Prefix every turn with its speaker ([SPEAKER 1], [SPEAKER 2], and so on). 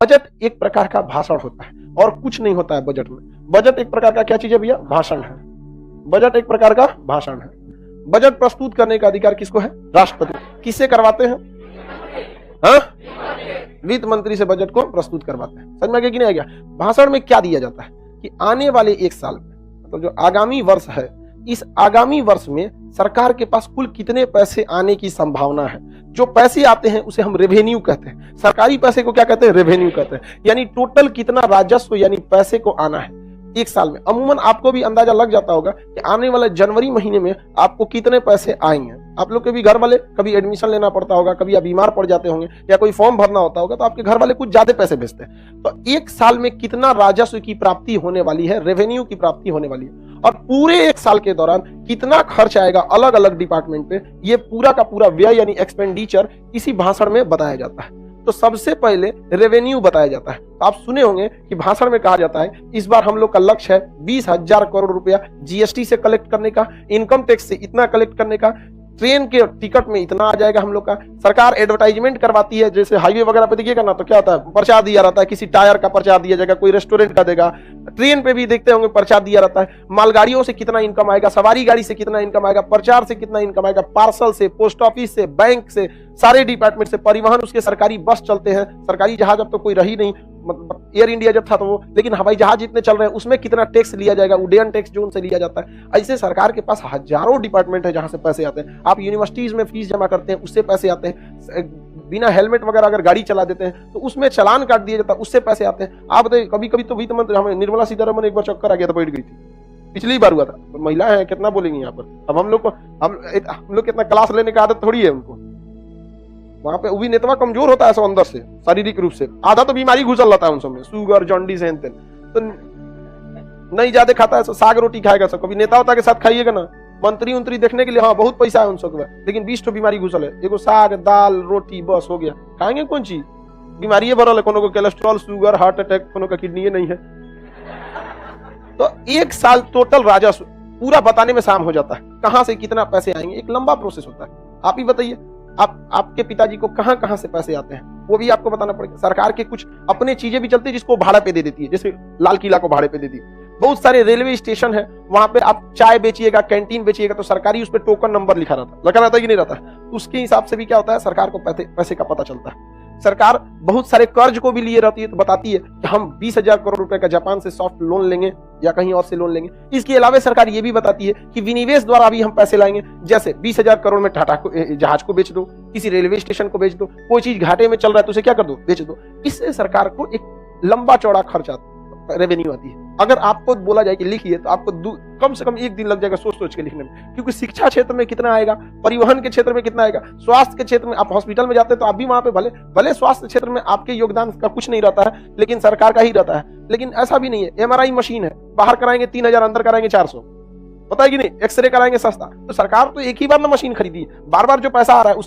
[SPEAKER 1] Budget एक प्रकार का भाषण होता है और कुछ नहीं होता है बजट में। बजट एक प्रकार का क्या चीज है भैया? भाषण है। बजट एक प्रकार का भाषण है। बजट प्रस्तुत करने का अधिकार किसको है? राष्ट्रपति। किससे करवाते हैं? हाँ, वित्त मंत्री से बजट को प्रस्तुत करवाते हैं। समझ में आ गया? भाषण में क्या दिया जाता है कि आने वाले एक साल में, मतलब जो आगामी वर्ष है, इस आगामी वर्ष में सरकार के पास कुल कितने पैसे आने की संभावना है। जो पैसे आते हैं उसे हम रेवेन्यू कहते हैं। सरकारी पैसे को क्या कहते हैं? रेवेन्यू कहते हैं। यानी टोटल कितना राजस्व यानी पैसे को आना है एक साल में। अमूमन आपको भी अंदाजा लग जाता होगा कि आने वाले जनवरी महीने में आपको कितने पैसे आएंगे। आप लोग के भी घर वाले कभी एडमिशन लेना पड़ता होगा, कभी आप बीमार पड़ जाते होंगे या कोई फॉर्म भरना होता होगा, तो आपके घर वाले कुछ ज्यादा पैसे भेजते हैं। तो एक साल में कितना राजस्व की प्राप्ति होने वाली है, रेवेन्यू की प्राप्ति होने वाली है, और पूरे एक साल के दौरान कितना खर्च आएगा अलग अलग डिपार्टमेंट पे, ये पूरा का पूरा व्यय यानी एक्सपेंडिचर इसी भाषण में बताया जाता है। तो सबसे पहले रेवेन्यू बताया जाता है। तो आप सुने होंगे कि भाषण में कहा जाता है इस बार हम लोग का लक्ष्य है 20,000 करोड़ रुपया जीएसटी से कलेक्ट करने का, इनकम टैक्स से इतना कलेक्ट करने का, ट्रेन के टिकट में इतना आ जाएगा हम लोग का। सरकार एडवर्टाइजमेंट करवाती है, जैसे हाईवे वगैरह पे देखिएगा ना, तो क्या होता है, प्रचार दिया रहता है, किसी टायर का प्रचार दिया जाएगा, कोई रेस्टोरेंट का देगा। ट्रेन पे भी देखते होंगे प्रचार दिया रहता है, मालगाड़ियों से कितना इनकम आएगा, सवारी गाड़ी से कितना इनकम आएगा, प्रचार से कितना इनकम आएगा, पार्सल से, पोस्ट ऑफिस से, बैंक से, सारे डिपार्टमेंट से, परिवहन, उसके सरकारी बस चलते हैं, सरकारी जहाज अब तो कोई रही नहीं, मतलब एयर इंडिया जब था तो वो, लेकिन हवाई जहाज जितने चल रहे हैं उसमें कितना टैक्स लिया जाएगा, उड्डयन टैक्स जो उनसे लिया जाता है। ऐसे सरकार के पास हजारों डिपार्टमेंट है जहां से पैसे आते हैं। आप यूनिवर्सिटीज में फीस जमा करते हैं, उससे पैसे आते हैं। बिना हेलमेट वगैरह अगर गाड़ी चला देते हैं तो उसमें चालान काट दिया जाता है, उससे पैसे आते हैं। आप बताइए, कभी कभी तो वित्त मंत्री हमें निर्मला सीतारमण एक बार चक्कर आ गया था, बैठ गई थी, पिछली बार हुआ था। तो महिला है, कितना बोलेंगी यहाँ पर। अब हम लोग कितना क्लास लेने का आदत थोड़ी है उनको। वहां पे वो भी नेतवा कमजोर होता है सब अंदर से, शारीरिक रूप से। आधा तो बीमारी घुसल रहता है उन सब में, शुगर, जॉन्डिस, हेन तेन। तो नहीं ज्यादा खाता है, साग रोटी खाएगा सब। कभी नेता होता के साथ खाइएगा ना, मंत्री उंत्री देखने के लिए, हाँ बहुत पैसा है उन सब, लेकिन 20 तो बीमारी घुसल है। एगो साग, दाल, रोटी, बस हो गया। खाएंगे कौन चीज? बीमारी भरल है, कोनो को कोलेस्ट्रॉल, शुगर, हार्ट अटैक, कोनो का किडनी नहीं है। तो एक साल टोटल राजस्व पूरा बताने में शाम हो जाता है, कहां से कितना पैसे आएंगे। एक लंबा प्रोसेस होता है। आप ही बताइए, आपके पिताजी को कहां से पैसे आते हैं, वो भी आपको बताना पड़ेगा। सरकार के कुछ अपने चीजें भी चलती है जिसको भाड़ा पे दे देती है, जैसे लाल किला को भाड़े पे दे दी। बहुत सारे रेलवे स्टेशन है, वहां पे आप चाय बेचिएगा, कैंटीन बेचिएगा, तो सरकारी उस पर टोकन नंबर लिखा रहता है कि नहीं रहता है। उसके हिसाब से भी क्या होता है, सरकार को पैसे का पता चलता है। सरकार बहुत सारे कर्ज को भी लिए रहती है, तो बताती है कि हम 20,000 करोड़ रुपए का जापान से सॉफ्ट लोन लेंगे या कहीं और से लोन लेंगे। इसके अलावा सरकार ये भी बताती है कि विनिवेश द्वारा भी हम पैसे लाएंगे, जैसे 20,000 करोड़ में टाटा को जहाज को बेच दो, किसी रेलवे स्टेशन को बेच दो, कोई चीज घाटे में चल रहा है तो उसे क्या कर दो, बेच दो। इससे सरकार को एक लंबा चौड़ा खर्च रेवेन्यू आती है। अगर आपको बोला जाए कि लिखिए, तो आपको कम से कम एक दिन लग जाएगा सोच के लिखने में, क्योंकि शिक्षा क्षेत्र में कितना आएगा, परिवहन के क्षेत्र में कितना आएगा, स्वास्थ्य के क्षेत्र में, आप हॉस्पिटल में जाते हैं तो आप भी वहां पे भले स्वास्थ्य क्षेत्र में आपके योगदान का कुछ नहीं रहता है, लेकिन सरकार का ही रहता है। लेकिन ऐसा भी नहीं है, MRI मशीन है, बाहर कराएंगे 3,000, अंदर कराएंगे 400, पता है कि नहीं, एक्सरे कराएंगे सस्ता। तो सरकार तो एक ही बार ना मशीन खरीदी, बार बार जो पैसा आ रहा है उस